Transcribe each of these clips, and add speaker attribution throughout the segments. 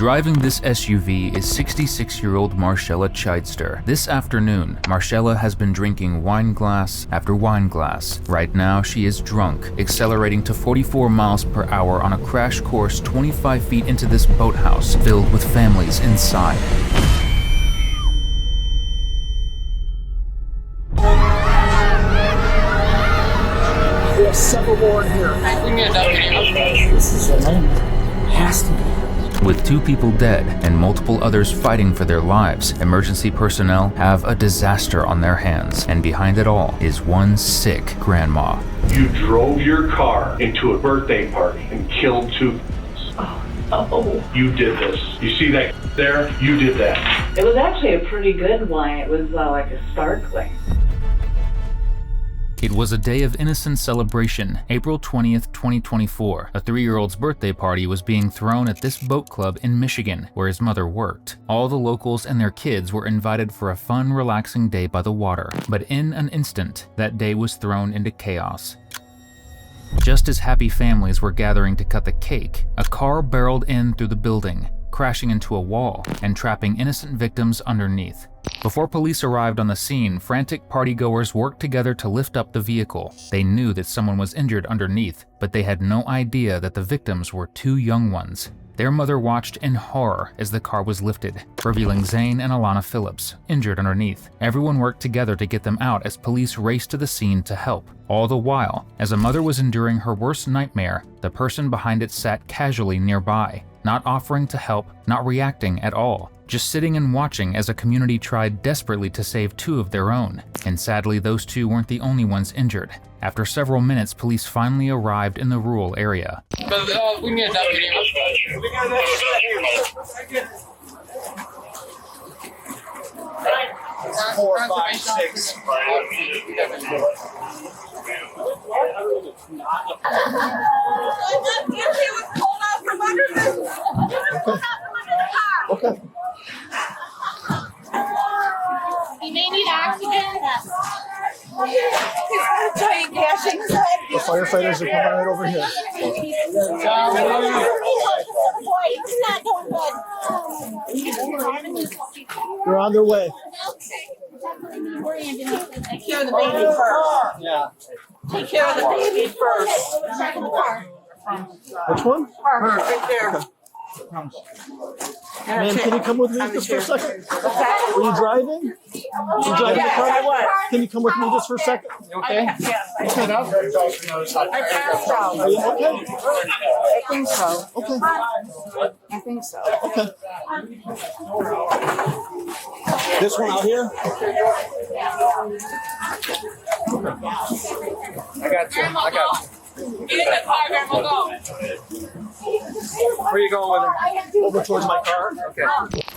Speaker 1: Driving this SUV is 66-year-old Marcella Chidester. This afternoon, Marcella has been drinking wine glass after wine glass. Right now, she is drunk, accelerating to 44 miles per hour on a crash course 25 feet into this boathouse filled with families inside.
Speaker 2: We have several more in here. This is your name. Has to be.
Speaker 1: With 2 people dead and multiple others fighting for their lives, emergency personnel have a disaster on their hands, and behind it all is one sick grandma.
Speaker 3: You drove your car into a birthday party and killed 2.
Speaker 4: Oh.
Speaker 3: You did this. You see that there? You did that.
Speaker 4: It was actually a pretty good one. It was like a sparkling.
Speaker 1: It was a day of innocent celebration, April 20th, 2024. A 3-year-old's birthday party was being thrown at this boat club in Michigan, where his mother worked. All the locals and their kids were invited for a fun, relaxing day by the water. But in an instant, that day was thrown into chaos. Just as happy families were gathering to cut the cake, a car barreled in through the building, crashing into a wall and trapping innocent victims underneath. Before police arrived on the scene, frantic partygoers worked together to lift up the vehicle. They knew that someone was injured underneath, but they had no idea that the victims were 2 young ones. Their mother watched in horror as the car was lifted, revealing Zane and Alana Phillips, injured underneath. Everyone worked together to get them out as police raced to the scene to help. All the while, as a mother was enduring her worst nightmare, the person behind it sat casually nearby, not offering to help, not reacting at all, just sitting and watching as a community tried desperately to save 2 of their own. And sadly, those 2 weren't the only ones injured. After several minutes, police finally arrived in the rural area.
Speaker 5: We need a deputy.
Speaker 2: 4, 5, 6. Okay.
Speaker 6: He may need oxygen.
Speaker 2: The firefighters are coming right over here. They're on their way.
Speaker 4: Take care of the baby first.
Speaker 2: Yeah.
Speaker 4: Take care of the baby first.
Speaker 2: Which one?
Speaker 4: Right there.
Speaker 2: Ma'am, can you come with me just for a second? Are you driving? You driving the car? Can you come with me just for a second?
Speaker 5: Okay.
Speaker 4: I passed out.
Speaker 2: Are you okay?
Speaker 4: I think so.
Speaker 2: Okay.
Speaker 4: I think so.
Speaker 2: Okay. This one out here?
Speaker 5: I got you.
Speaker 4: Get in the car, Grandma, go.
Speaker 5: Where are you going with him?
Speaker 2: Over towards my car?
Speaker 5: Okay.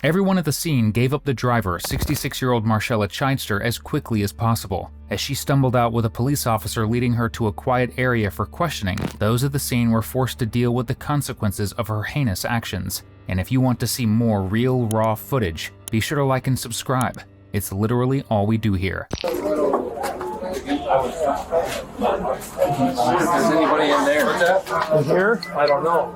Speaker 1: Everyone at the scene gave up the driver, 66-year-old Marcella Chidester, as quickly as possible. As she stumbled out with a police officer leading her to a quiet area for questioning, those at the scene were forced to deal with the consequences of her heinous actions. And if you want to see more real, raw footage, be sure to like and subscribe. It's literally all we do here.
Speaker 5: Is anybody in there?
Speaker 2: In here?
Speaker 5: I don't know.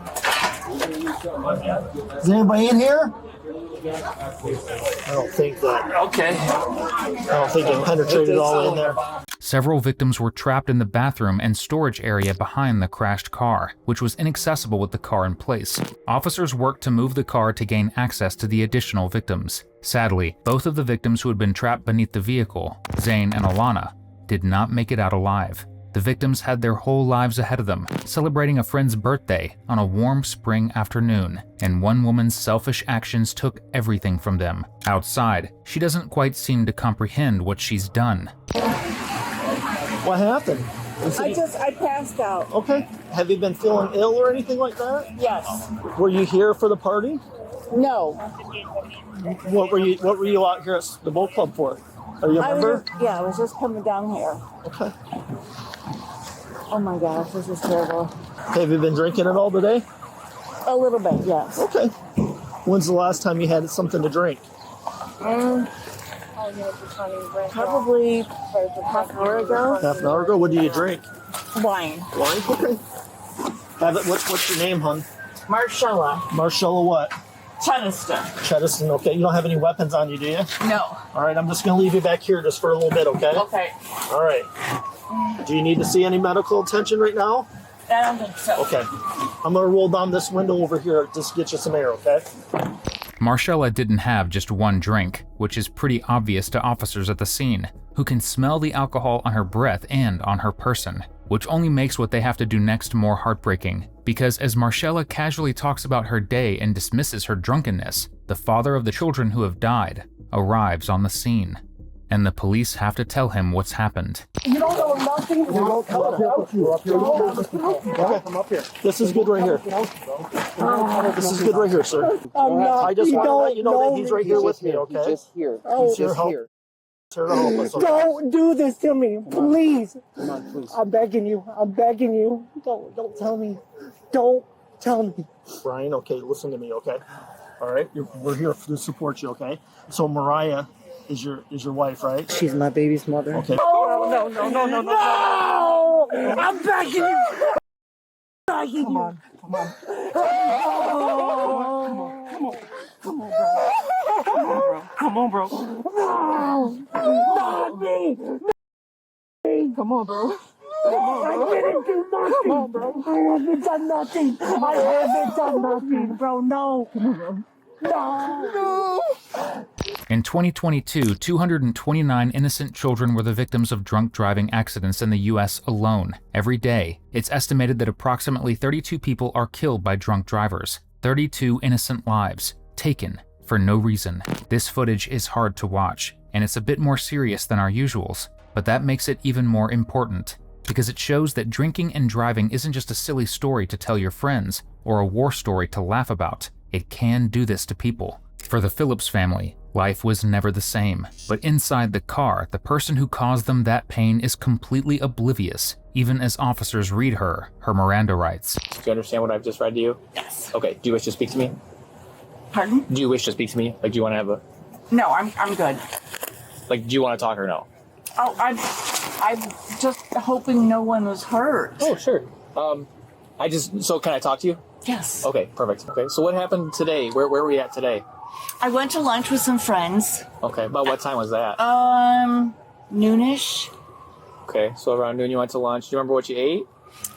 Speaker 2: Is anybody in here? I don't think that.
Speaker 5: Okay.
Speaker 2: I don't think it penetrated all in there.
Speaker 1: Several victims were trapped in the bathroom and storage area behind the crashed car, which was inaccessible with the car in place. Officers worked to move the car to gain access to the additional victims. Sadly, both of the victims who had been trapped beneath the vehicle, Zane and Alana, did not make it out alive. The victims had their whole lives ahead of them, celebrating a friend's birthday on a warm spring afternoon, and one woman's selfish actions took everything from them. Outside, she doesn't quite seem to comprehend what she's done.
Speaker 2: What happened?
Speaker 4: I passed out.
Speaker 2: Okay. Have you been feeling ill or anything like that?
Speaker 4: Yes.
Speaker 2: Were you here for the party?
Speaker 4: No.
Speaker 2: What were you out here at the boat club for? Are you a member?
Speaker 4: I was just coming down here.
Speaker 2: Okay.
Speaker 4: Oh my gosh, this is terrible.
Speaker 2: Have you been drinking it all today?
Speaker 4: A little bit, yes.
Speaker 2: Okay. When's the last time you had something to drink?
Speaker 4: Probably half an hour ago.
Speaker 2: Half an hour ago? What do you drink?
Speaker 4: Wine.
Speaker 2: Wine? Okay. Have it. What's your name, hon?
Speaker 4: Marcella.
Speaker 2: Marcella what? Cheddiston, okay. You don't have any weapons on you, do you?
Speaker 4: No.
Speaker 2: All right, I'm just going to leave you back here just for a little bit, okay?
Speaker 4: Okay.
Speaker 2: All right. Do you need to see any medical attention right now?
Speaker 4: I don't think so.
Speaker 2: Okay. I'm going to roll down this window over here just to get you some air, okay?
Speaker 1: Marcella didn't have just one drink, which is pretty obvious to officers at the scene, who can smell the alcohol on her breath and on her person, which only makes what they have to do next more heartbreaking, because as Marcella casually talks about her day and dismisses her drunkenness, the father of the children who have died arrives on the scene, and the police have to tell him what's happened.
Speaker 2: You don't know nothing. Okay, come up here. This is good right here. This is good right here, sir. I just want to let you know that he's right here with me, okay?
Speaker 7: He's just here.
Speaker 2: He's here. Here to help us, okay?
Speaker 7: Don't do this to me, please.
Speaker 2: Come on, please.
Speaker 7: I'm begging you. I'm begging you. Don't tell me. Don't tell me.
Speaker 2: Brian, okay, listen to me, okay? All right, we're here to support you, okay? So Mariah is your wife, right?
Speaker 7: She's my baby's mother.
Speaker 2: Okay.
Speaker 7: No! I'm begging you. Begging you. Come on. Come on, bro. Not me. Come on, bro. I didn't do nothing. Come on, bro. I haven't done nothing, bro. No. No.
Speaker 1: In 2022, 229 innocent children were the victims of drunk driving accidents in the US alone. Every day, it's estimated that approximately 32 people are killed by drunk drivers. 32 innocent lives taken for no reason. This footage is hard to watch, and it's a bit more serious than our usuals, but that makes it even more important, because it shows that drinking and driving isn't just a silly story to tell your friends, or a war story to laugh about. It can do this to people. For the Phillips family, life was never the same, but inside the car, the person who caused them that pain is completely oblivious, even as officers read her Miranda rights.
Speaker 5: Do you understand what I've just read to you?
Speaker 4: Yes.
Speaker 5: Okay, do you wish to speak to me?
Speaker 4: Pardon?
Speaker 5: Do you wish to speak to me? Like, do you want to have a...
Speaker 4: No, I'm good.
Speaker 5: Like, do you want to talk or no?
Speaker 4: Oh, I'm just hoping no one was hurt.
Speaker 5: Oh, sure. So can I talk to you?
Speaker 4: Yes.
Speaker 5: Okay, perfect. Okay, so what happened today? Where were we at today?
Speaker 4: I went to lunch with some friends.
Speaker 5: Okay, about what time was that?
Speaker 4: Noonish.
Speaker 5: Okay, so around noon you went to lunch. Do you remember what you ate?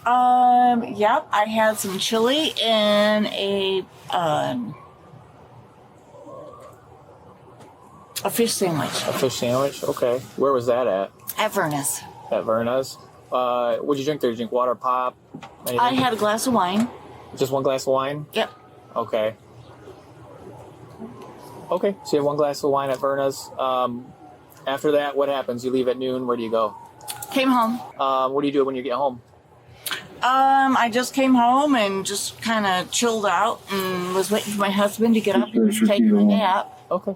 Speaker 4: Yep. I had some chili and a fish sandwich.
Speaker 5: A fish sandwich? Okay. Where was that at?
Speaker 4: At Verna's.
Speaker 5: At Verna's. What'd you drink there? Did you drink water, pop? Anything?
Speaker 4: I had a glass of wine.
Speaker 5: Just one glass of wine?
Speaker 4: Yep.
Speaker 5: Okay. Okay, so you have one glass of wine at Verna's. After that, what happens? You leave at noon. Where do you go?
Speaker 4: Came home.
Speaker 5: What do you do when you get home?
Speaker 4: I just came home and just kind of chilled out and was waiting for my husband to get up. He was taking a nap.
Speaker 5: Okay.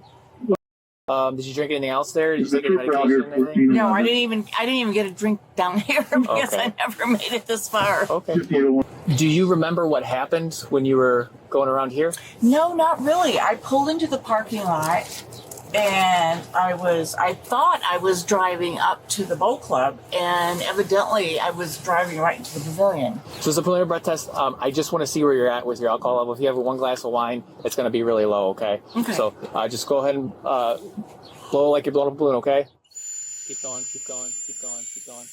Speaker 5: Did you drink anything else there? Did you take any medication or anything?
Speaker 4: No, I didn't even get a drink down here because I never made it this far.
Speaker 5: Okay. Do you remember what happened when you were going around here?
Speaker 4: No, not really. I pulled into the parking lot and I thought I was driving up to the boat club, and evidently I was driving right into the pavilion.
Speaker 5: So it's a preliminary breath test. I just want to see where you're at with your alcohol level. If you have one glass of wine, it's going to be really low, okay?
Speaker 4: Okay.
Speaker 5: So just go ahead and blow like you're blowing a balloon, okay? Keep going, keep going, keep going, keep going.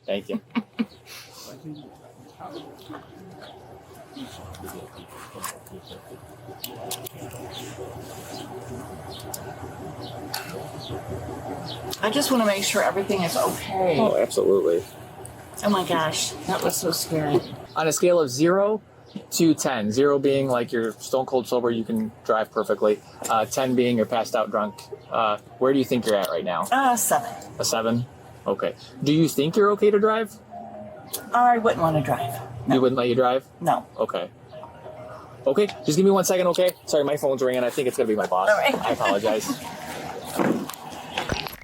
Speaker 5: Thank you.
Speaker 4: I just want to make sure everything is okay.
Speaker 5: Oh, absolutely.
Speaker 4: Oh my gosh, that was so scary.
Speaker 5: On a scale of 0 to 10, 0 being like you're stone cold sober, you can drive perfectly. 10 being you're passed out drunk. Where do you think you're at right now?
Speaker 4: 7.
Speaker 5: A 7? Okay. Do you think you're okay to drive?
Speaker 4: I wouldn't want to drive. No.
Speaker 5: You wouldn't let you drive?
Speaker 4: No.
Speaker 5: Okay. Okay, just give me 1 second, okay? Sorry, my phone's ringing. I think it's going to be my boss.
Speaker 4: All right.
Speaker 5: I apologize.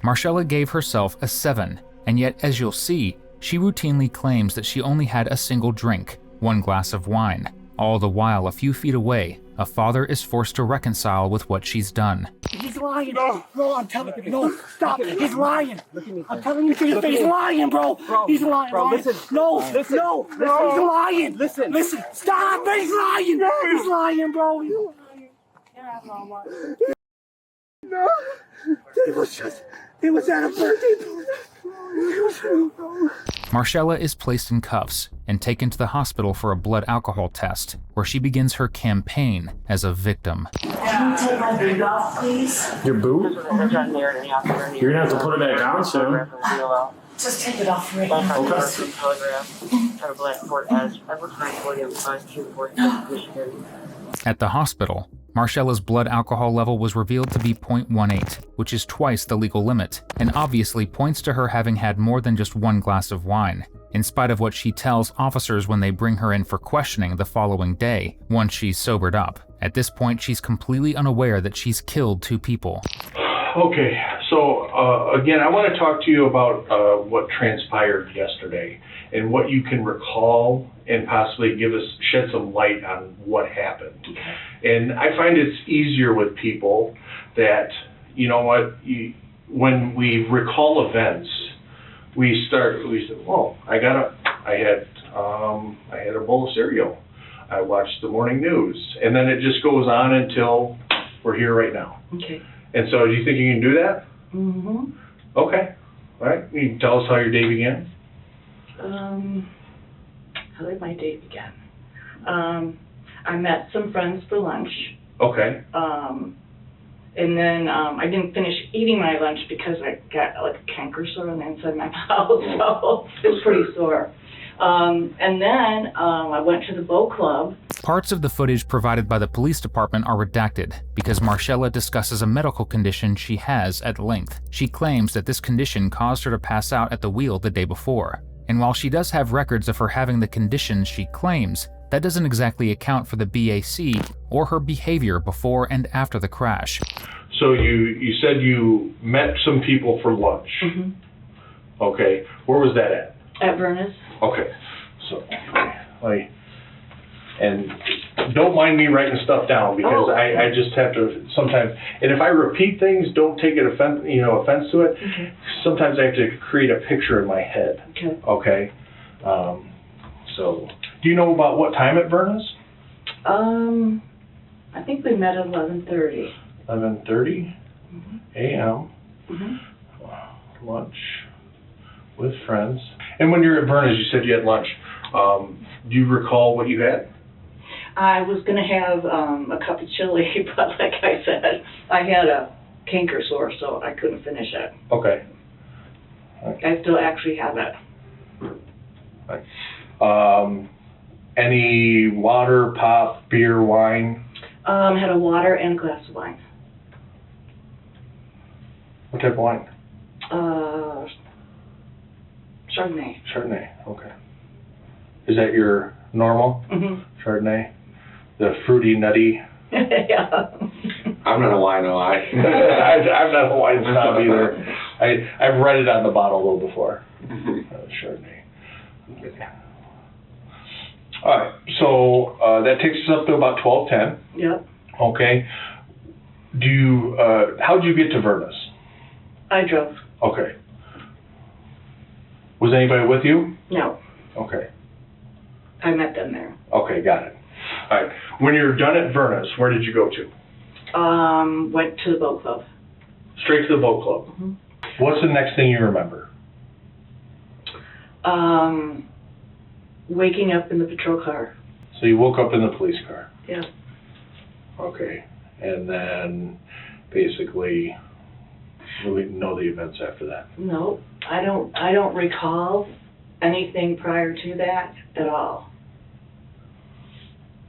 Speaker 1: Marcella gave herself a 7, and yet, as you'll see, she routinely claims that she only had a single drink, 1 glass of wine. All the while, a few feet away, a father is forced to reconcile with what she's done.
Speaker 7: He's lying. No, I'm telling you. No, stop. He's lying. I'm telling you to your face. He's lying, bro. He's lying.
Speaker 5: Bro, listen.
Speaker 7: No, listen. No. He's lying. Listen. Stop. He's lying. He's lying, bro. He's lying. No. It was at a birthday party.
Speaker 1: Marcella is placed in cuffs and taken to the hospital for a blood alcohol test, where she begins her campaign as a victim.
Speaker 4: Can you take my boot off, please?
Speaker 5: Your boot?
Speaker 8: You're gonna
Speaker 5: have to put it back on soon.
Speaker 4: Just take it off right now.
Speaker 1: At the hospital, Marcella's blood alcohol level was revealed to be 0.18, which is twice the legal limit, and obviously points to her having had more than just one glass of wine, in spite of what she tells officers when they bring her in for questioning the following day, once she's sobered up. At this point, she's completely unaware that she's killed 2 people.
Speaker 3: Okay, so again, I want to talk to you about what transpired yesterday and what you can recall and possibly shed some light on what happened. And I find it's easier with people that, you know what, when we recall events, we say, well, I had a bowl of cereal. I watched the morning news, and then it just goes on until we're here right now.
Speaker 4: Okay.
Speaker 3: And so, do you think you can do that?
Speaker 4: Mm-hmm.
Speaker 3: Okay. All right. You can tell us how your day began.
Speaker 9: How did my day begin? I met some friends for lunch.
Speaker 3: Okay.
Speaker 9: And then I didn't finish eating my lunch because I got like a canker sore on the inside of my mouth, so it was pretty sore. And then I went to the boat club.
Speaker 1: Parts of the footage provided by the police department are redacted because Marcella discusses a medical condition she has at length. She claims that this condition caused her to pass out at the wheel the day before. And while she does have records of her having the condition she claims, that doesn't exactly account for the BAC or her behavior before and after the crash.
Speaker 3: So you said you met some people for lunch.
Speaker 9: Mm-hmm.
Speaker 3: Okay. Where was that at?
Speaker 9: At Vernus.
Speaker 3: Okay. So, and don't mind me writing stuff down because I just have to sometimes. And if I repeat things, don't take it offense to it.
Speaker 9: Okay.
Speaker 3: Sometimes I have to create a picture in my head.
Speaker 9: Okay.
Speaker 3: Okay. So, do you know about what time at Vernus?
Speaker 9: I think we met at 11:30.
Speaker 3: 11:30 a.m.
Speaker 9: Mm-hmm.
Speaker 3: Lunch with friends. And when you're at Vernus, you said you had lunch. Do you recall what you had?
Speaker 9: I was going to have a cup of chili, but like I said, I had a canker sore, so I couldn't finish it.
Speaker 3: Okay.
Speaker 9: I still actually have it.
Speaker 3: Right. Any water, pop, beer, wine?
Speaker 9: Had a water and a glass of wine.
Speaker 3: What type of wine?
Speaker 9: Chardonnay.
Speaker 3: Chardonnay, okay. Is that your normal Chardonnay? The fruity, nutty?
Speaker 9: Yeah.
Speaker 10: I'm not a wino.
Speaker 3: I'm not a wine snob either. I've read it on the bottle though before. Chardonnay. Okay. All right, so that takes us up to about 12:10.
Speaker 9: Yep.
Speaker 3: Okay. How'd you get to Vernus?
Speaker 9: I drove.
Speaker 3: Okay. Was anybody with you?
Speaker 9: No.
Speaker 3: Okay.
Speaker 9: I met them there.
Speaker 3: Okay, got it. All right. When you're done at Vernus, where did you go to?
Speaker 9: Went to the boat club.
Speaker 3: Straight to the boat club.
Speaker 9: Mm-hmm.
Speaker 3: What's the next thing you remember?
Speaker 9: Waking up in the patrol car.
Speaker 3: So you woke up in the police car.
Speaker 9: Yeah.
Speaker 3: Okay. And then basically we know the events after that.
Speaker 9: No, I don't recall anything prior to that at all.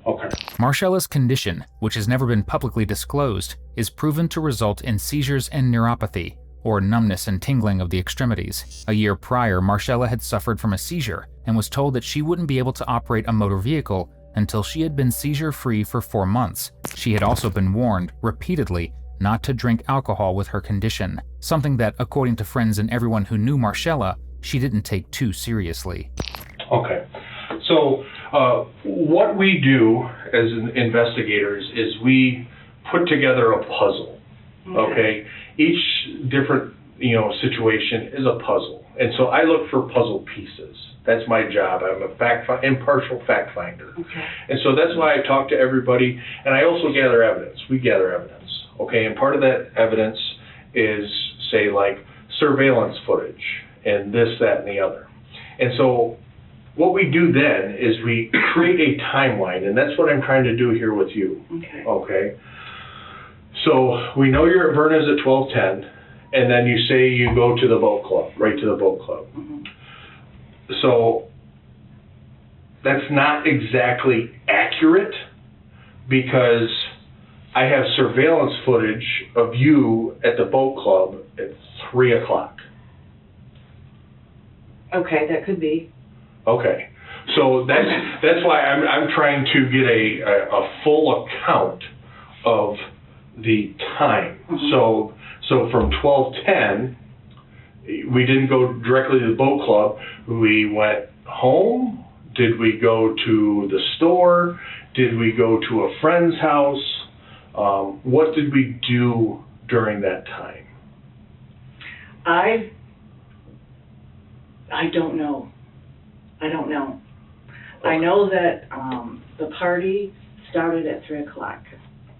Speaker 3: Okay.
Speaker 1: Marcella's condition, which has never been publicly disclosed, is proven to result in seizures and neuropathy, or numbness and tingling of the extremities. A year prior, Marcella had suffered from a seizure and was told that she wouldn't be able to operate a motor vehicle until she had been seizure-free for 4 months. She had also been warned, repeatedly, not to drink alcohol with her condition, something that, according to friends and everyone who knew Marcella, she didn't take too seriously.
Speaker 3: Okay. So what we do as investigators is we put together a puzzle. Okay. Each different situation is a puzzle. And so I look for puzzle pieces. That's my job. I'm a impartial fact finder.
Speaker 9: Okay.
Speaker 3: And so that's why I talk to everybody, and I also gather evidence. We gather evidence, okay? And part of that evidence is, say, like surveillance footage and this, that, and the other. And so what we do then is we create a timeline, and that's what I'm trying to do here with you, okay? So we know you're at Verna's at 12:10, and then you say you go to the boat club, right to the boat club. So that's not exactly accurate because I have surveillance footage of you at the boat club at 3 o'clock.
Speaker 9: Okay, that could be.
Speaker 3: Okay, so that's why I'm trying to get a full account of the time. So from 12:10, we didn't go directly to the boat club. We went home. Did we go to the store? Did we go to a friend's house? What did we do during that time?
Speaker 9: I don't know. I don't know. I know that the party started at 3 o'clock,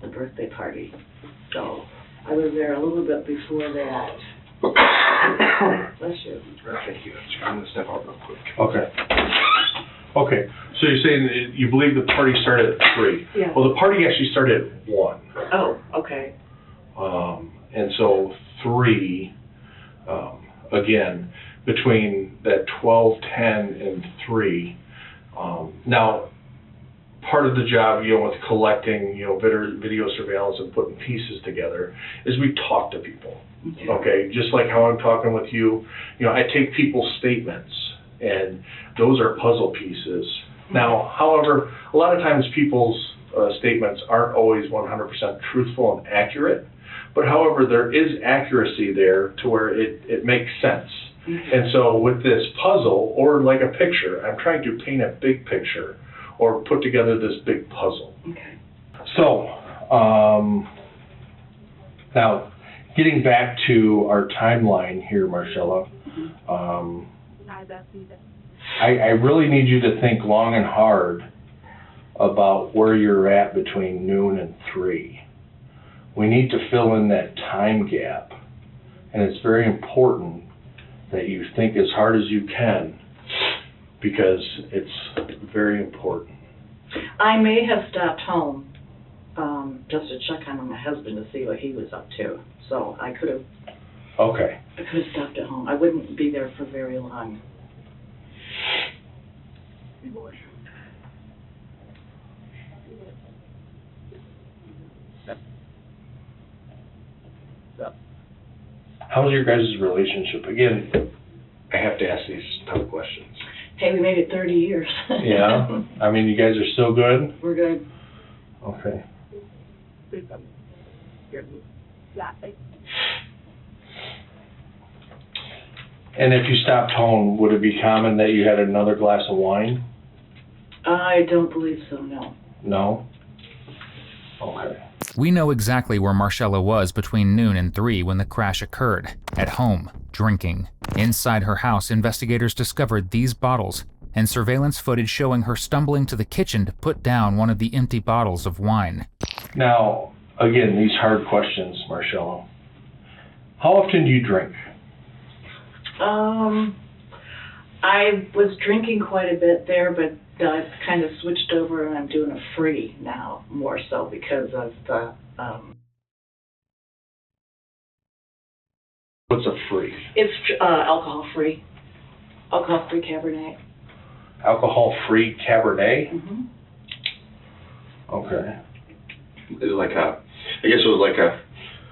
Speaker 9: the birthday party. So I was there a little bit before that. Bless you.
Speaker 10: Thank you. I'm gonna step out real quick.
Speaker 3: Okay. Okay, so you're saying that you believe the party started at 3?
Speaker 9: Yeah.
Speaker 3: Well, the party actually started at 1.
Speaker 9: Oh, okay.
Speaker 3: And so 3, again, between that 12:10 and 3. Now, part of the job, with collecting, video surveillance and putting pieces together is we talk to people. Okay, just like how I'm talking with you, I take people's statements, and those are puzzle pieces. Now, however, a lot of times people's statements aren't always 100% truthful and accurate, but however, there is accuracy there to where it makes sense. And so with this puzzle, or like a picture, I'm trying to paint a big picture or put together this big puzzle.
Speaker 9: Okay.
Speaker 3: So, now, getting back to our timeline here, Marcella, I really need you to think long and hard about where you're at between noon and 3. We need to fill in that time gap, and it's very important that you think as hard as you can because it's very important.
Speaker 9: I may have stopped home just to check on my husband to see what he was up to. So I could have stopped at home. I wouldn't be there for very long.
Speaker 3: How's your guys' relationship? Again, I have to ask these tough questions.
Speaker 9: Hey, we made it 30 years.
Speaker 3: Yeah? I mean, you guys are still good?
Speaker 9: We're good.
Speaker 3: Okay. And if you stopped home, would it be common that you had another glass of wine?
Speaker 9: I don't believe so, no.
Speaker 3: No? Okay.
Speaker 1: We know exactly where Marcella was between noon and 3 when the crash occurred. At home, drinking. Inside her house, investigators discovered these bottles and surveillance footage showing her stumbling to the kitchen to put down one of the empty bottles of wine.
Speaker 3: Now, again, these hard questions, Marcella. How often do you drink?
Speaker 9: I was drinking quite a bit there, but I've kind of switched over and I'm doing a free now, more so because of the,
Speaker 3: What's a free?
Speaker 9: it's alcohol-free. Alcohol-free Cabernet.
Speaker 3: Alcohol-free Cabernet?
Speaker 9: Mm-hmm.
Speaker 3: Okay.
Speaker 10: It's like I guess it was like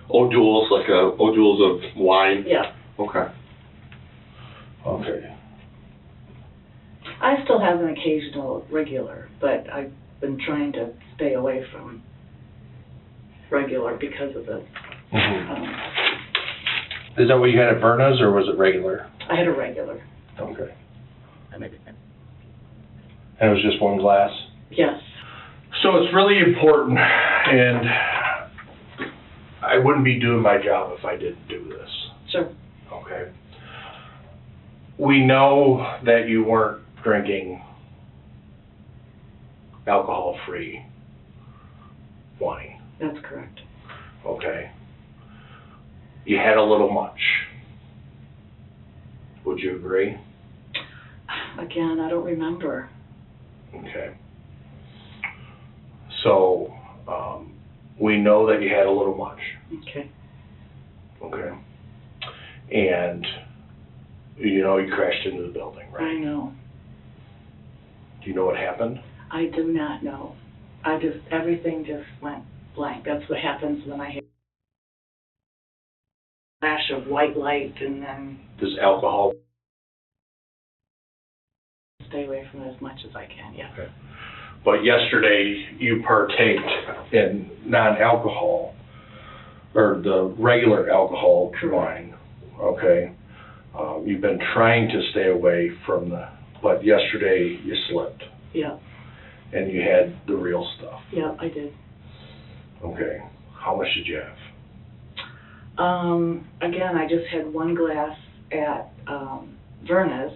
Speaker 10: O'Doul's of wine.
Speaker 9: Yeah.
Speaker 10: Okay.
Speaker 3: Okay.
Speaker 9: I still have an occasional regular, but I've been trying to stay away from regular because of the,
Speaker 3: Is that what you had at Verna's, or was it regular?
Speaker 9: I had a regular.
Speaker 3: Okay. And it was just one glass?
Speaker 9: Yes.
Speaker 3: So it's really important, and I wouldn't be doing my job if I didn't do this.
Speaker 9: Sure.
Speaker 3: Okay. we know that you weren't drinking alcohol-free wine.
Speaker 9: That's correct.
Speaker 3: Okay. You had a little much. Would you agree?
Speaker 9: Again, I don't remember.
Speaker 3: Okay. So, we know that you had a little much.
Speaker 9: Okay.
Speaker 3: Okay. And, you know, you crashed into the building,
Speaker 9: I
Speaker 3: right?
Speaker 9: know.
Speaker 3: Do you know what happened?
Speaker 9: I do not know. Everything just went blank. That's what happens when I have a flash of white light and then
Speaker 3: Does alcohol?
Speaker 9: stay away from it as much as I can, yeah.
Speaker 3: Okay. But yesterday you partaked in non-alcohol, or the regular alcohol wine, okay? You've been trying to stay away from but yesterday you slipped.
Speaker 9: Yeah,
Speaker 3: And you had the real stuff.
Speaker 9: yeah, I did.
Speaker 3: Okay. How much did you have?
Speaker 9: Again, I just had one glass at Verna's.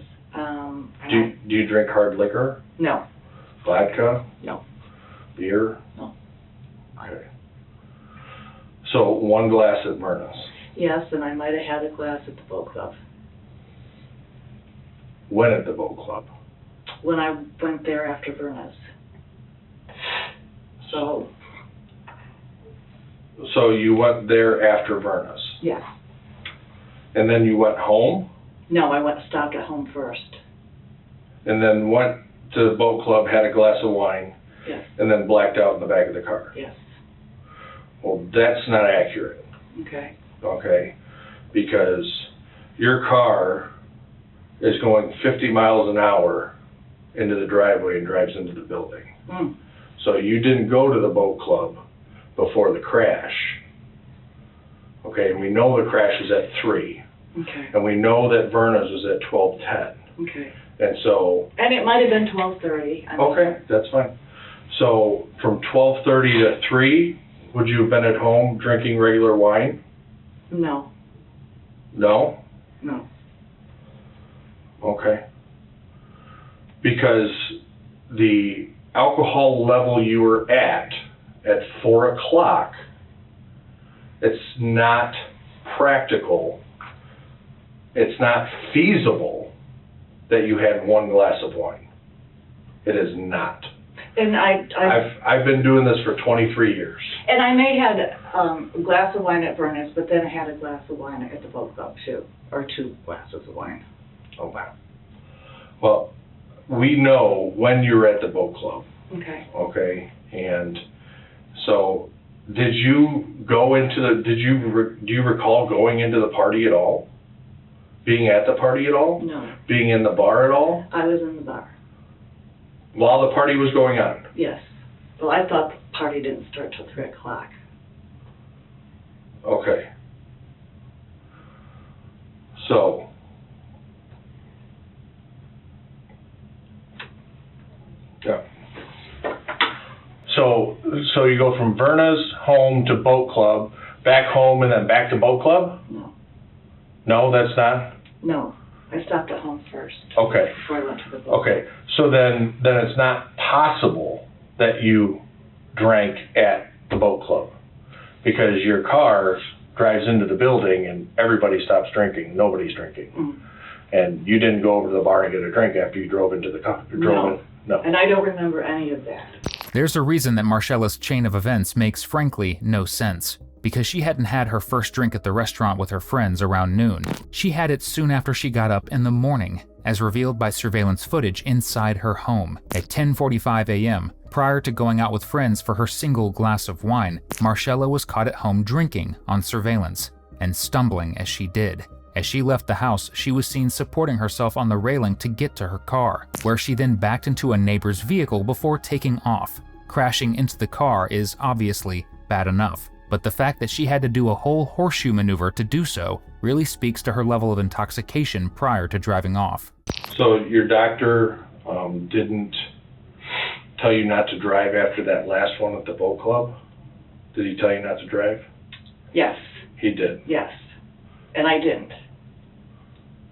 Speaker 3: Do you drink hard liquor?
Speaker 9: No,
Speaker 3: Vodka?
Speaker 9: no,
Speaker 3: Beer?
Speaker 9: no.
Speaker 3: Okay. So one glass at Myrna's.
Speaker 9: Yes, and I might have had a glass at the boat club.
Speaker 3: When at the boat club?
Speaker 9: When I went there after Verna's. So,
Speaker 3: So you went there after Verna's.
Speaker 9: yes.
Speaker 3: And then you went home?
Speaker 9: No, I stopped at home first.
Speaker 3: And then went to the boat club, had a glass of wine,
Speaker 9: Yes,
Speaker 3: and then blacked out in the back of the car.
Speaker 9: yes.
Speaker 3: Well, that's not accurate,
Speaker 9: Okay,
Speaker 3: okay? Because your car is going 50 miles an hour into the driveway and drives into the building.
Speaker 9: mm,
Speaker 3: So you didn't go to the boat club before the crash. Okay, and we know the crash was at 3.
Speaker 9: okay,
Speaker 3: And we know that Verna's was at 12:10.
Speaker 9: okay.
Speaker 3: And so,
Speaker 9: And it might have been 12:30.
Speaker 3: okay, that's fine. So from 12:30 to 3, would you have been at home drinking regular wine?
Speaker 9: No,
Speaker 3: No?
Speaker 9: no.
Speaker 3: Okay. Because the alcohol level you were at 4 o'clock, it's not practical, it's not feasible that you had one glass of wine. It is not.
Speaker 9: And
Speaker 3: I've been doing this for 23 years.
Speaker 9: and I may had a glass of wine at Verna's, but then I had a glass of wine at the boat club too, or 2 glasses of wine.
Speaker 3: Oh, wow. Well, we know when you were at the boat club,
Speaker 9: Okay.
Speaker 3: okay? And so, did you do you recall going into the party at all? Being at the party at all?
Speaker 9: No,
Speaker 3: Being in the bar at all?
Speaker 9: I was in the bar.
Speaker 3: While the party was going on?
Speaker 9: Yes. Well, I thought the party didn't start till 3 o'clock.
Speaker 3: Okay. So, yeah. So you go from Verna's home to boat club, back home, and then back to boat club?
Speaker 9: No.
Speaker 3: No, that's not?
Speaker 9: No, I stopped at home first.
Speaker 3: Okay.
Speaker 9: Before I went to the boat.
Speaker 3: Okay, so then it's not possible that you drank at the boat club, because your car drives into the building and everybody stops drinking, nobody's drinking.
Speaker 9: Mm.
Speaker 3: And you didn't go over to the bar and get a drink after you drove into the car?
Speaker 9: No.
Speaker 3: No.
Speaker 9: And I don't remember any of that.
Speaker 1: There's a reason that Marcella's chain of events makes frankly no sense. Because she hadn't had her first drink at the restaurant with her friends around noon. She had it soon after she got up in the morning, as revealed by surveillance footage inside her home. At 10:45 a.m., prior to going out with friends for her single glass of wine, Marcella was caught at home drinking on surveillance, and stumbling as she did. As she left the house, she was seen supporting herself on the railing to get to her car, where she then backed into a neighbor's vehicle before taking off. Crashing into the car is obviously bad enough, but the fact that she had to do a whole horseshoe maneuver to do so really speaks to her level of intoxication prior to driving off.
Speaker 3: So your doctor didn't tell you not to drive after that last one at the boat club? Did he tell you not to drive?
Speaker 9: Yes,
Speaker 3: He did.
Speaker 9: yes. And I didn't.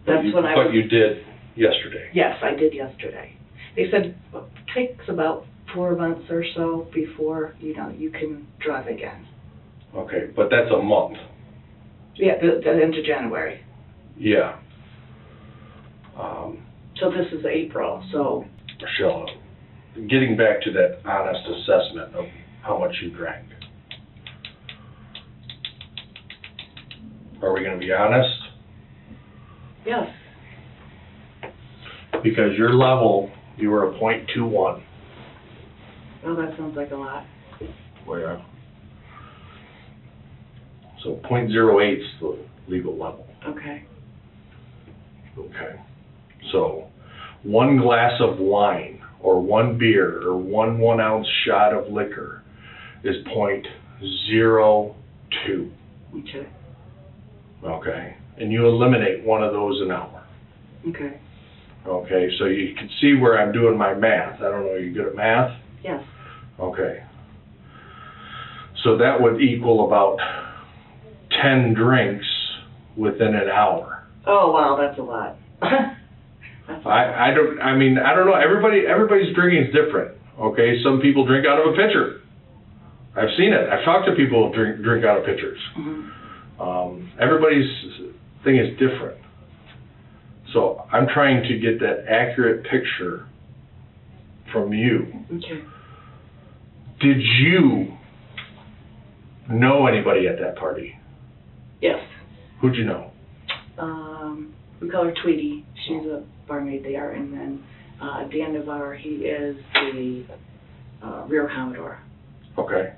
Speaker 9: That's when I.
Speaker 3: But you did yesterday.
Speaker 9: Yes, I did yesterday. They said it takes about 4 months or so before, you can drive again.
Speaker 3: Okay, but that's a month.
Speaker 9: Yeah, the end of January.
Speaker 3: Yeah.
Speaker 9: So this is April, so.
Speaker 3: Michelle, getting back to that honest assessment of how much you drank. Are we going to be honest?
Speaker 9: Yes.
Speaker 3: Because your level, you were a .21.
Speaker 9: Oh, that sounds like a lot.
Speaker 3: Where? So .08 is the legal level.
Speaker 9: Okay.
Speaker 3: Okay. So 1 glass of wine or 1 beer or 1 1-ounce shot of liquor is .02.
Speaker 9: Okay.
Speaker 3: Okay. And you eliminate one of those an hour.
Speaker 9: Okay.
Speaker 3: Okay. So you can see where I'm doing my math. I don't know, are you good at math?
Speaker 9: Yes.
Speaker 3: Okay. So that would equal about 10 drinks within an hour.
Speaker 9: Oh, wow, that's a lot.
Speaker 3: I don't know. Everybody's drinking is different. Okay. Some people drink out of a pitcher. I've seen it. I've talked to people who drink out of pitchers.
Speaker 9: Mm-hmm.
Speaker 3: Everybody's thing is different. So I'm trying to get that accurate picture from you.
Speaker 9: Okay.
Speaker 3: Did you know anybody at that party?
Speaker 9: Yes.
Speaker 3: Who'd you know?
Speaker 9: We call her Tweety. She's a barmaid there, and then Dan Navarre, he is the rear commodore.
Speaker 3: Okay.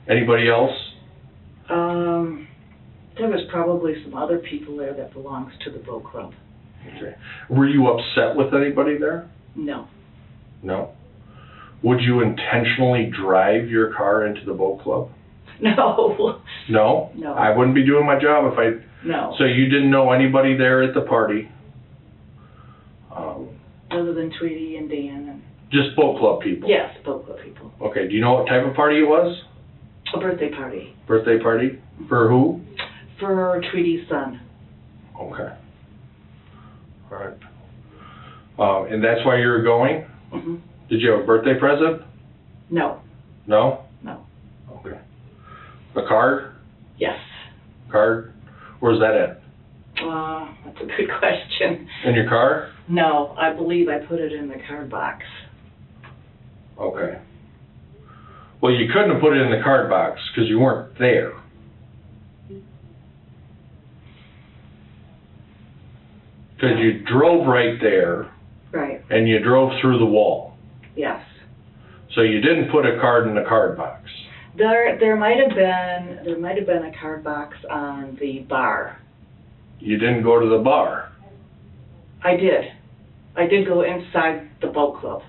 Speaker 3: Anybody else?
Speaker 9: There was probably some other people there that belongs to the boat club.
Speaker 3: Okay. Were you upset with anybody there?
Speaker 9: No.
Speaker 3: No. Would you intentionally drive your car into the boat club?
Speaker 9: No.
Speaker 3: No?
Speaker 9: No.
Speaker 3: I wouldn't be doing my job if I...
Speaker 9: No.
Speaker 3: So you didn't know anybody there at the party?
Speaker 9: Other than Tweety and Dan and...
Speaker 3: Just boat club people?
Speaker 9: Yes, boat club people.
Speaker 3: Okay. Do you know what type of party it was?
Speaker 9: A birthday party.
Speaker 3: Birthday party? For who?
Speaker 9: For Tweety's son.
Speaker 3: Okay. All right. And that's why you were going?
Speaker 9: Mm-hmm.
Speaker 3: Did you have a birthday present?
Speaker 9: No.
Speaker 3: No?
Speaker 9: No.
Speaker 3: Okay. A card?
Speaker 9: Yes.
Speaker 3: Card? Where's that at?
Speaker 9: That's a good question.
Speaker 3: In your car?
Speaker 9: No, I believe I put it in the card box.
Speaker 3: Okay. Well, you couldn't have put it in the card box because you weren't there. Because you drove right there.
Speaker 9: Right.
Speaker 3: And you drove through the wall.
Speaker 9: Yes.
Speaker 3: So you didn't put a card in the card box.
Speaker 9: There might have been a card box on the bar.
Speaker 3: You didn't go to the bar.
Speaker 9: I did go inside the boat club.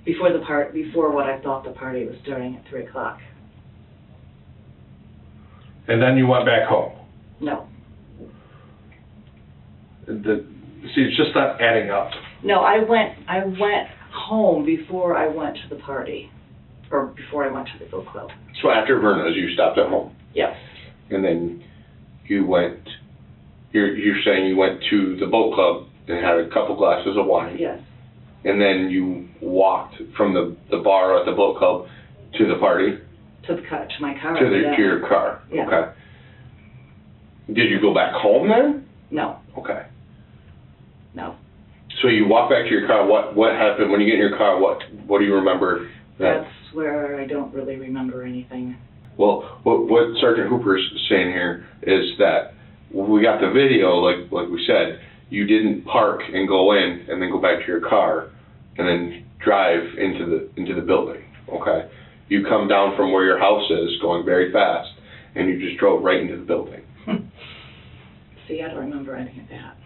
Speaker 9: Before what I thought the party was starting at 3 o'clock.
Speaker 3: And then you went back home.
Speaker 9: No.
Speaker 3: See, it's just not adding up.
Speaker 9: No, I went home before I went to the party. Or before I went to the boat club.
Speaker 10: So after Verna's, you stopped at home?
Speaker 9: Yes.
Speaker 10: And then you went, you're saying you went to the boat club and had a couple glasses of wine?
Speaker 9: Yes.
Speaker 10: And then you walked from the bar at the boat club to the party?
Speaker 9: To my car.
Speaker 10: To your car?
Speaker 9: Yeah.
Speaker 10: Okay. Did you go back home then?
Speaker 9: No.
Speaker 10: Okay.
Speaker 9: No.
Speaker 10: So you walk back to your car, what happened when you get in your car, what do you remember?
Speaker 9: That's where I don't really remember anything.
Speaker 10: Well, what Sergeant Hooper is saying here is that when we got the video, like we said, you didn't park and go in and then go back to your car and then drive into the building, okay? You come down from where your house is going very fast and you just drove right into the building.
Speaker 9: See, I don't remember any of that.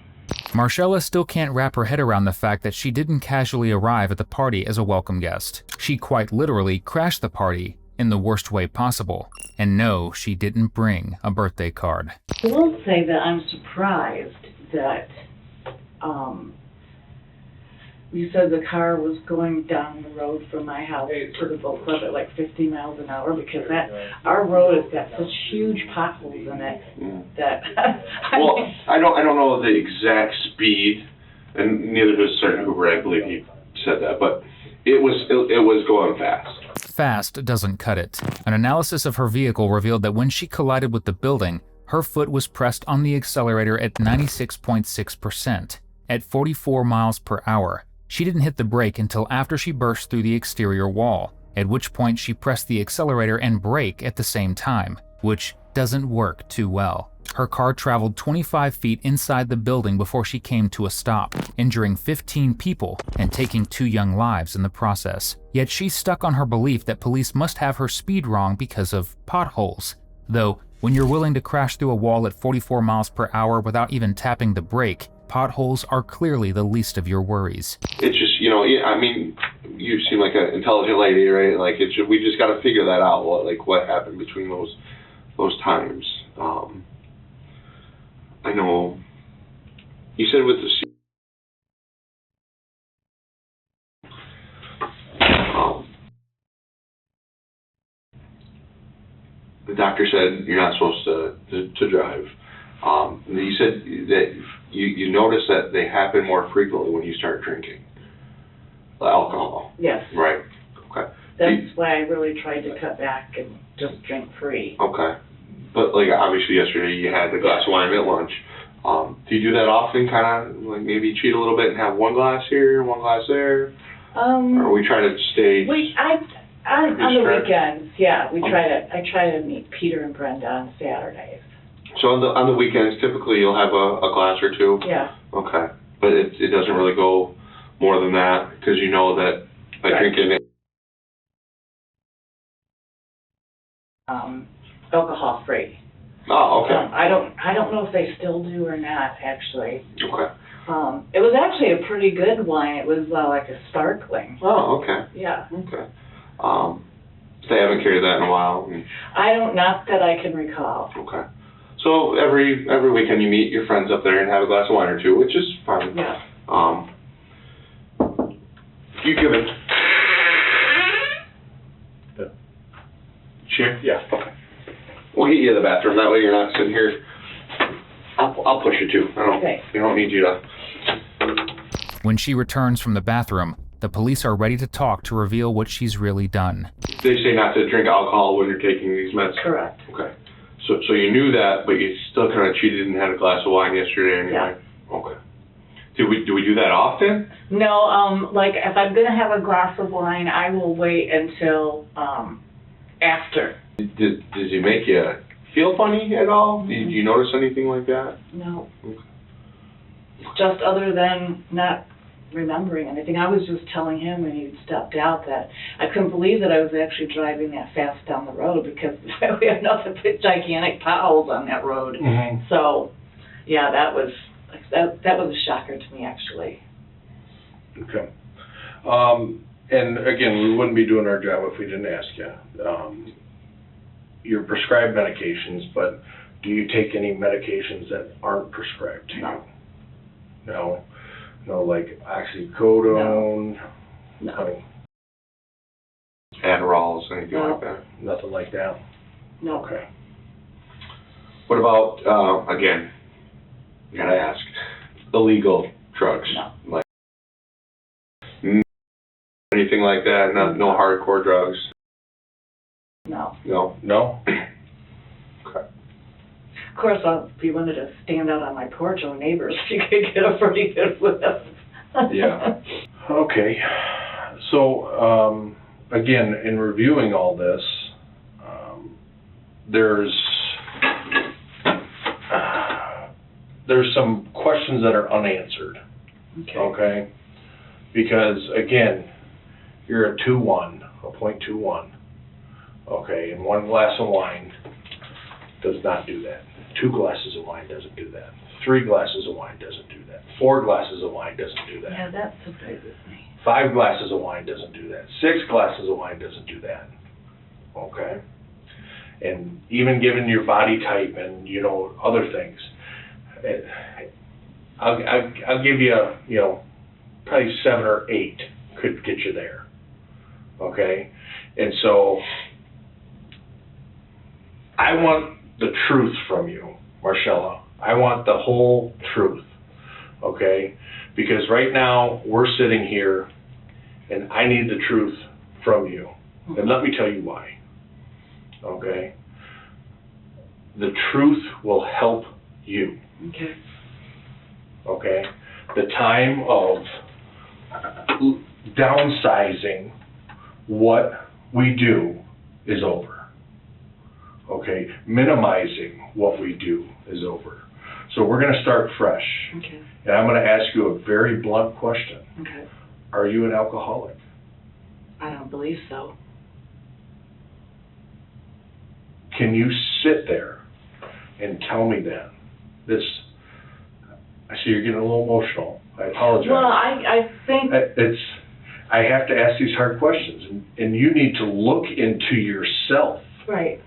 Speaker 1: Marcella still can't wrap her head around the fact that she didn't casually arrive at the party as a welcome guest. She quite literally crashed the party in the worst way possible. And no, she didn't bring a birthday card.
Speaker 9: I will say that I'm surprised that you said the car was going down the road from my house to the boat club at like 50 miles an hour, because our road has got such huge potholes in it that.
Speaker 10: Well, I don't know the exact speed, and neither does Sergeant Hooper. I believe he said that, but it was going fast.
Speaker 1: Fast doesn't cut it. An analysis of her vehicle revealed that when she collided with the building, her foot was pressed on the accelerator at 96.6%. At 44 miles per hour, she didn't hit the brake until after she burst through the exterior wall, at which point she pressed the accelerator and brake at the same time, which doesn't work too well. Her car traveled 25 feet inside the building before she came to a stop, injuring 15 people and taking 2 young lives in the process. Yet she's stuck on her belief that police must have her speed wrong because of potholes. Though, when you're willing to crash through a wall at 44 miles per hour without even tapping the brake, potholes are clearly the least of your worries.
Speaker 10: It's just, I mean, you seem like an intelligent lady, right? Like, we just got to figure that out, what happened between those times. I know, you said with the doctor said you're not supposed to drive. You said that you notice that they happen more frequently when you start drinking alcohol.
Speaker 9: Yes.
Speaker 10: Right. Okay.
Speaker 9: That's why I really tried to cut back and just drink free.
Speaker 10: Okay. But like obviously yesterday you had the glass of wine at lunch. Do you do that often? Kind of like maybe cheat a little bit and have one glass here, one glass there. Or we try to stay.
Speaker 9: On the weekends, yeah, I try to meet Peter and Brenda on Saturdays.
Speaker 10: So on the weekends, typically you'll have a glass or two.
Speaker 9: Yeah.
Speaker 10: Okay, but it doesn't really go more than that because you know that by drinking it.
Speaker 9: Alcohol free.
Speaker 10: Oh, okay.
Speaker 9: I don't know if they still do or not, actually.
Speaker 10: Okay.
Speaker 9: It was actually a pretty good wine. It was like a sparkling.
Speaker 10: Oh, okay.
Speaker 9: Yeah.
Speaker 10: Okay. They haven't carried that in a while.
Speaker 9: Not that I can recall.
Speaker 10: Okay. So every weekend you meet your friends up there and have a glass of wine or two, which is fine.
Speaker 9: Yeah.
Speaker 10: You give it.
Speaker 3: Sure. Yeah. Okay.
Speaker 10: We'll get you to the bathroom. That way you're not sitting here. I'll push you too. We don't need you to.
Speaker 1: When she returns from the bathroom, the police are ready to talk to reveal what she's really done.
Speaker 10: They say not to drink alcohol when you're taking these meds?
Speaker 9: Correct.
Speaker 10: Okay. So you knew that, but you still kind of cheated and had a glass of wine yesterday anyway?
Speaker 9: Yeah.
Speaker 10: Okay. Do we do that often?
Speaker 9: No, like if I'm going to have a glass of wine, I will wait until after.
Speaker 10: Does he make you feel funny at all? Did you notice anything like that?
Speaker 9: No.
Speaker 10: Okay.
Speaker 9: Just other than not remembering anything. I was just telling him when he stepped out that I couldn't believe that I was actually driving that fast down the road because we have nothing but gigantic potholes on that road.
Speaker 3: Mm-hmm.
Speaker 9: So, yeah, that was a shocker to me, actually.
Speaker 3: Okay. And again, we wouldn't be doing our job if we didn't ask you. You're prescribed medications, but do you take any medications that aren't prescribed to you? No. No, like oxycodone?
Speaker 9: No.
Speaker 10: Adderalls, anything
Speaker 9: No.
Speaker 10: like that?
Speaker 3: Nothing like that?
Speaker 9: No.
Speaker 3: Okay.
Speaker 10: What about, again, gotta ask, illegal drugs?
Speaker 9: No.
Speaker 10: Like anything like that? No hardcore drugs?
Speaker 9: No.
Speaker 10: No?
Speaker 3: No?
Speaker 10: Okay.
Speaker 9: Of course, if you wanted to stand out on my porch on neighbors, you could get a pretty good whiff.
Speaker 3: Yeah. Okay. So, again, in reviewing all this, there's some questions that are unanswered. Okay? Because, again, you're a 2-1, a .21. Okay, and 1 glass of wine does not do that. 2 glasses of wine doesn't do that. 3 glasses of wine doesn't do that. 4 glasses of wine doesn't do that.
Speaker 9: Yeah, that surprises me.
Speaker 3: 5 glasses of wine doesn't do that. 6 glasses of wine doesn't do that. Okay? And even given your body type and, other things, I'll give you, probably 7 or 8 could get you there. Okay? And so I want the truth from you, Marcella. I want the whole truth. Okay? Because right now we're sitting here and I need the truth from you. And let me tell you why. Okay? The truth will help you.
Speaker 9: Okay.
Speaker 3: Okay? The time of downsizing what we do is over. Okay? Minimizing what we do is over. So we're going to start fresh.
Speaker 9: Okay.
Speaker 3: And I'm going to ask you a very blunt question.
Speaker 9: Okay.
Speaker 3: Are you an alcoholic?
Speaker 9: I don't believe so.
Speaker 3: Can you sit there and tell me that? This, I see you're getting a little emotional. I apologize.
Speaker 9: Well, I think...
Speaker 3: I have to ask these hard questions, and you need to look into yourself
Speaker 9: Right.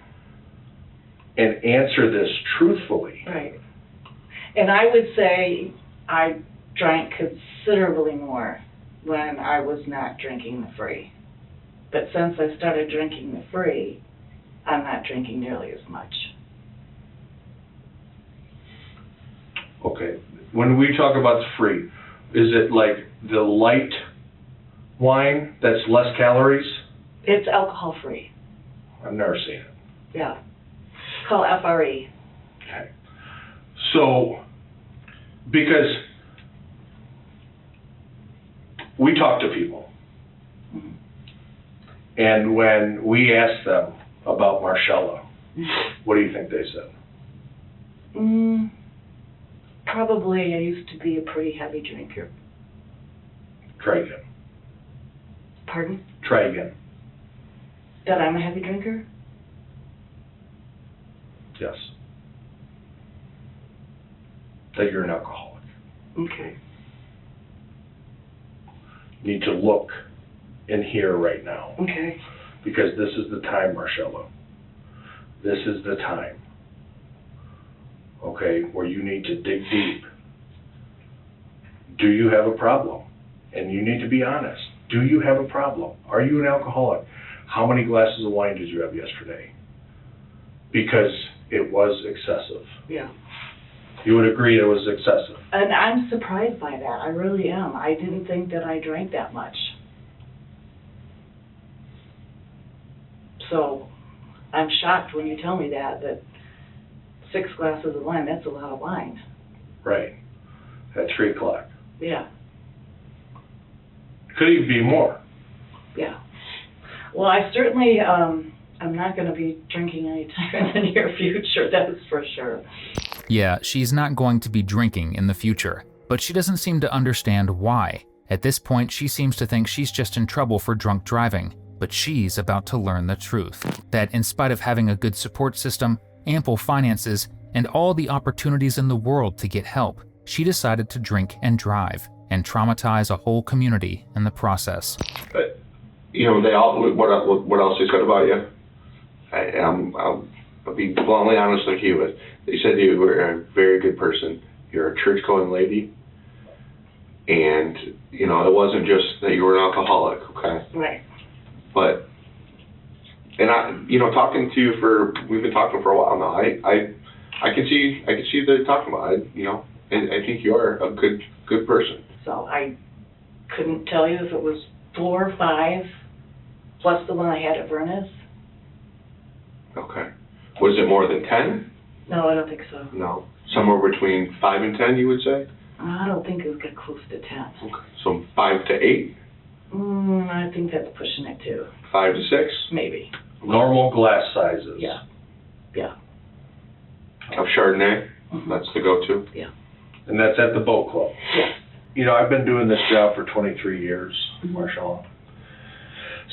Speaker 3: and answer this truthfully.
Speaker 9: Right. And I would say I drank considerably more when I was not drinking the free. But since I started drinking the free, I'm not drinking nearly as much.
Speaker 3: Okay. When we talk about the free, is it like the light wine that's less calories?
Speaker 9: It's alcohol free.
Speaker 3: I've never seen it.
Speaker 9: Yeah. It's called FRE.
Speaker 3: Okay. So, because we talk to people, and when we ask them about Marcella, what do you think they said?
Speaker 9: Probably I used to be a pretty heavy drinker.
Speaker 3: Try again.
Speaker 9: Pardon?
Speaker 3: Try again.
Speaker 9: That I'm a heavy drinker?
Speaker 3: Yes. That you're an alcoholic.
Speaker 9: Okay.
Speaker 3: You need to look in here right now.
Speaker 9: Okay.
Speaker 3: Because this is the time, Marcella. This is the time. Okay, where you need to dig deep. Do you have a problem? And you need to be honest. Do you have a problem? Are you an alcoholic? How many glasses of wine did you have yesterday? Because it was excessive.
Speaker 9: Yeah.
Speaker 3: You would agree it was excessive.
Speaker 9: And I'm surprised by that. I really am. I didn't think that I drank that much. So I'm shocked when you tell me that 6 glasses of wine, that's a lot of wine.
Speaker 3: Right. At 3 o'clock.
Speaker 9: Yeah.
Speaker 3: Could even be more.
Speaker 9: Yeah. Well, I certainly, I'm not going to be drinking anytime in the near future, that is for sure.
Speaker 1: Yeah, she's not going to be drinking in the future, but she doesn't seem to understand why. At this point, she seems to think she's just in trouble for drunk driving, but she's about to learn the truth. That in spite of having a good support system, ample finances, and all the opportunities in the world to get help, she decided to drink and drive, and traumatize a whole community in the process.
Speaker 10: But, you know, they all, what else they said about you? I'll be bluntly honest like he was. They said you were a very good person. You're a church-going lady. And, you know, it wasn't just that you were an alcoholic, okay?
Speaker 9: Right.
Speaker 10: But, and you know, talking to you we've been talking for a while now. I can see that talking about it, you know. And I think you are a good person.
Speaker 9: So I couldn't tell you if it was 4 or 5, plus the one I had at Vernus.
Speaker 10: Okay. Was it more than 10?
Speaker 9: No, I don't think so.
Speaker 10: No. Somewhere between 5 and 10, you would say?
Speaker 9: I don't think it would get close to 10.
Speaker 10: Okay. So 5 to 8?
Speaker 9: I think that's pushing it too.
Speaker 10: 5 to 6?
Speaker 9: Maybe.
Speaker 3: Normal glass sizes.
Speaker 9: Yeah. Yeah.
Speaker 10: Of Chardonnay? That's the go-to?
Speaker 9: Yeah.
Speaker 3: And that's at the boat club.
Speaker 9: Yeah.
Speaker 3: You know, I've been doing this job for 23 years, Marshall.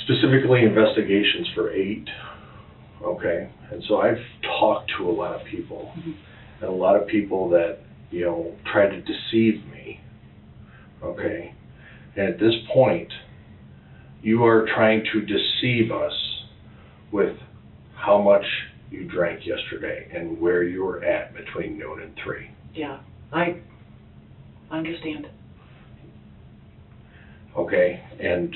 Speaker 3: Specifically investigations for 8. Okay. And so I've talked to a lot of people. And a lot of people that, you know, try to deceive me. Okay. And at this point, you are trying to deceive us with how much you drank yesterday and where you were at between noon and 3.
Speaker 9: Yeah. I understand.
Speaker 3: okay? And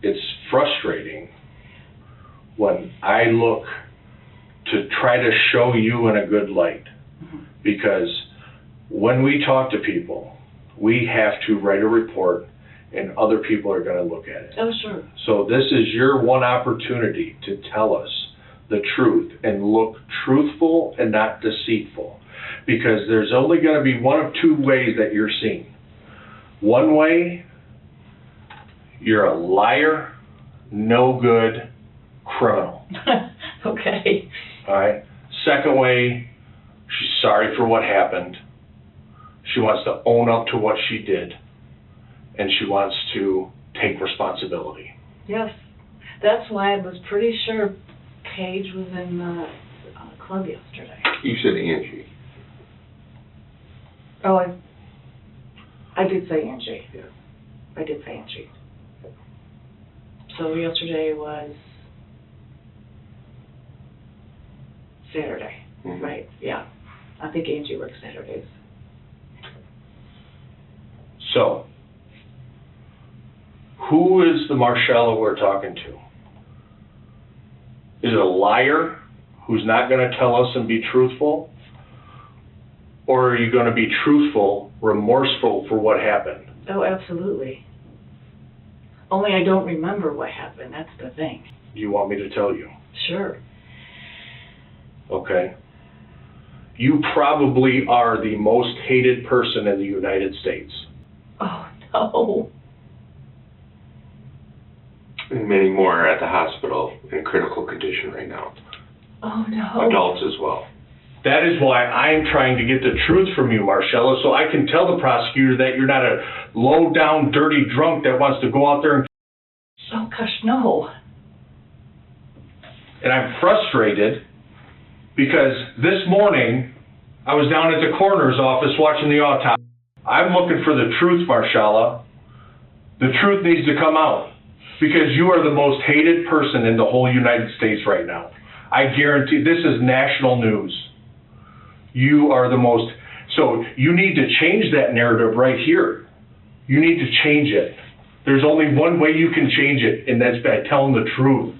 Speaker 3: it's frustrating when I look to try to show you in a good light, because when we talk to people, we have to write a report and other people are going to look at it.
Speaker 9: Oh, sure.
Speaker 3: So this is your one opportunity to tell us the truth and look truthful and not deceitful, because there's only going to be one of two ways that you're seen. One way, you're a liar, no good criminal.
Speaker 9: Okay.
Speaker 3: All right. Second way, she's sorry for what happened. She wants to own up to what she did, and she wants to take responsibility.
Speaker 9: Yes. That's why I was pretty sure Paige was in the club yesterday.
Speaker 10: You said Angie.
Speaker 9: Oh, I did say Angie.
Speaker 10: Yeah.
Speaker 9: I did say Angie. So yesterday was Saturday,
Speaker 10: Mhm.
Speaker 9: right? Yeah. I think Angie works Saturdays.
Speaker 3: So, who is the Marcella we're talking to? Is it a liar who's not going to tell us and be truthful? Or are you going to be truthful, remorseful for what happened?
Speaker 9: Oh, absolutely. Only I don't remember what happened. That's the thing.
Speaker 3: Do you want me to tell you?
Speaker 9: Sure.
Speaker 3: Okay. You probably are the most hated person in the United States.
Speaker 9: Oh, no.
Speaker 10: And many more are at the hospital in critical condition right now.
Speaker 9: Oh, no.
Speaker 10: Adults as well.
Speaker 3: That is why I'm trying to get the truth from you, Marcella, so I can tell the prosecutor that you're not a low-down, dirty drunk that wants to go out there and...
Speaker 9: Oh, gosh, no.
Speaker 3: And I'm frustrated because this morning I was down at the coroner's office watching the autopsy. I'm looking for the truth, Marcella. The truth needs to come out because you are the most hated person in the whole United States right now. I guarantee this is national news. You are the most, so you need to change that narrative right here. You need to change it. There's only one way you can change it, and that's by telling the truth.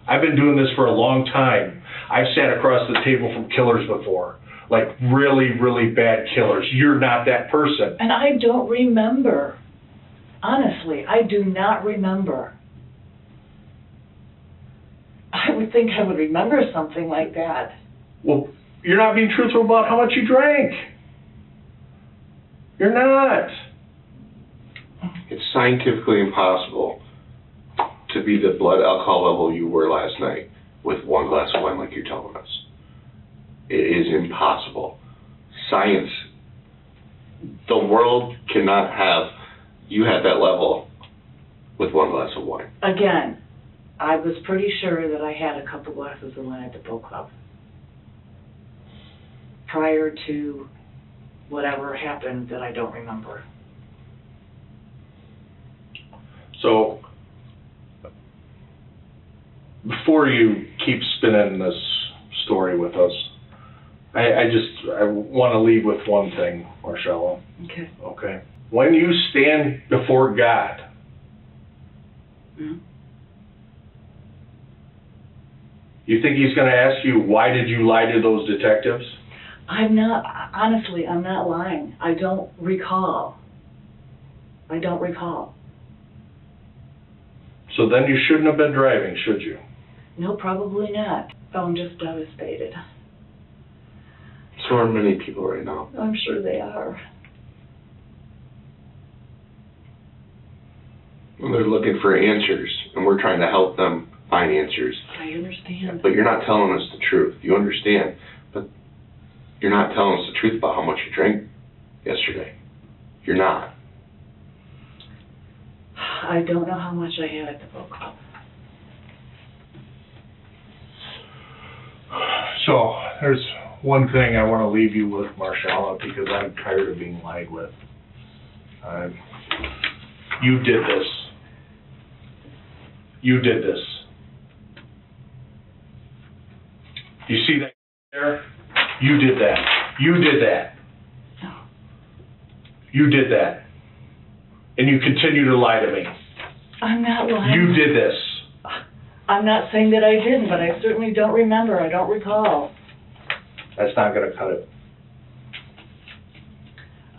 Speaker 3: I've been doing this for a long time. I've sat across the table from killers before, like really, really bad killers. You're not that person.
Speaker 9: And I don't remember. Honestly, I do not remember. I would think I would remember something like that.
Speaker 3: Well, you're not being truthful about how much you drank. You're not.
Speaker 10: It's scientifically impossible to be the blood alcohol level you were last night with one glass of wine like you're telling us. It is impossible. Science, the world cannot have you had that level with one glass of wine.
Speaker 9: Again, I was pretty sure that I had a couple glasses of wine at the boat club prior to whatever happened that I don't remember.
Speaker 3: So, before you keep spinning this story with us, I want to leave with one thing, Marcella.
Speaker 9: Okay.
Speaker 3: Okay. When you stand before God,
Speaker 9: Mm-hmm.
Speaker 3: you think He's going to ask you, why did you lie to those detectives?
Speaker 9: I'm not, honestly, I'm not lying. I don't recall. I don't recall.
Speaker 3: So then you shouldn't have been driving, should you?
Speaker 9: No, probably not. Oh, I'm just devastated.
Speaker 10: So are many people right now.
Speaker 9: I'm sure they are.
Speaker 10: And they're looking for answers, and we're trying to help them find answers.
Speaker 9: I understand.
Speaker 10: But you're not telling us the truth. You understand, but you're not telling us the truth about how much you drank yesterday. You're not.
Speaker 9: I don't know how much I had at the boat club.
Speaker 3: So, there's one thing I want to leave you with, Marcella, because I'm tired of being lied with. You did this. You did this. You see that there? You did that. You did that. You did that. And you continue to lie to me.
Speaker 9: I'm not lying.
Speaker 3: You did this.
Speaker 9: I'm not saying that I didn't, but I certainly don't remember. I don't recall.
Speaker 3: That's not gonna cut it.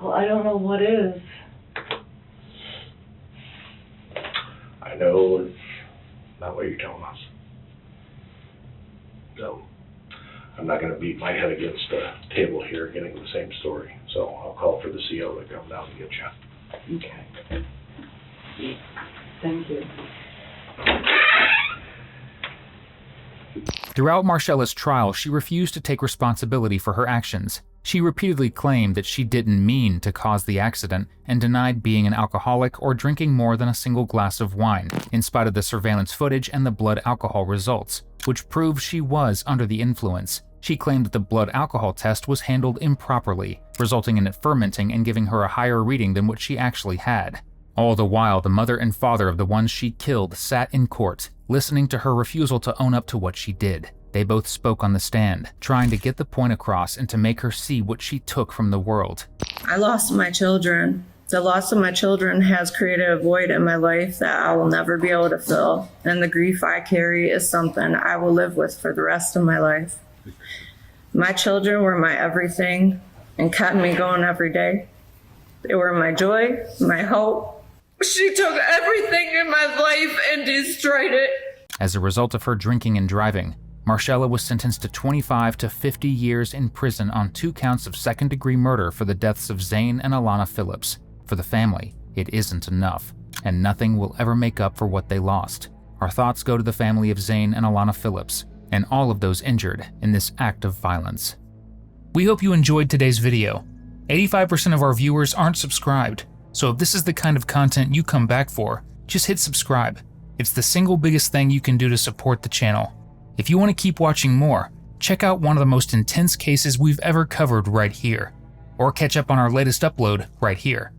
Speaker 9: Well, I don't know what is.
Speaker 3: I know it's not what you're telling us. So, I'm not gonna beat my head against the table here getting the same story. So I'll call for the CO to come down and get you.
Speaker 9: Okay. Thank you.
Speaker 1: Throughout Marcella's trial, she refused to take responsibility for her actions. She repeatedly claimed that she didn't mean to cause the accident and denied being an alcoholic or drinking more than a single glass of wine, in spite of the surveillance footage and the blood alcohol results, which proved she was under the influence. She claimed that the blood alcohol test was handled improperly, resulting in it fermenting and giving her a higher reading than what she actually had. All the while, the mother and father of the ones she killed sat in court, listening to her refusal to own up to what she did. They both spoke on the stand, trying to get the point across and to make her see what she took from the world.
Speaker 8: I lost my children. The loss of my children has created a void in my life that I will never be able to fill, and the grief I carry is something I will live with for the rest of my life. My children were my everything and kept me going every day. They were my joy, my hope. She took everything in my life and destroyed it.
Speaker 1: As a result of her drinking and driving, Marcella was sentenced to 25 to 50 years in prison on 2 counts of second-degree murder for the deaths of Zane and Alana Phillips. For the family, it isn't enough, and nothing will ever make up for what they lost. Our thoughts go to the family of Zane and Alana Phillips, and all of those injured in this act of violence. We hope you enjoyed today's video. 85% of our viewers aren't subscribed, so if this is the kind of content you come back for, just hit subscribe. It's the single biggest thing you can do to support the channel. If you want to keep watching more, check out one of the most intense cases we've ever covered right here, or catch up on our latest upload right here.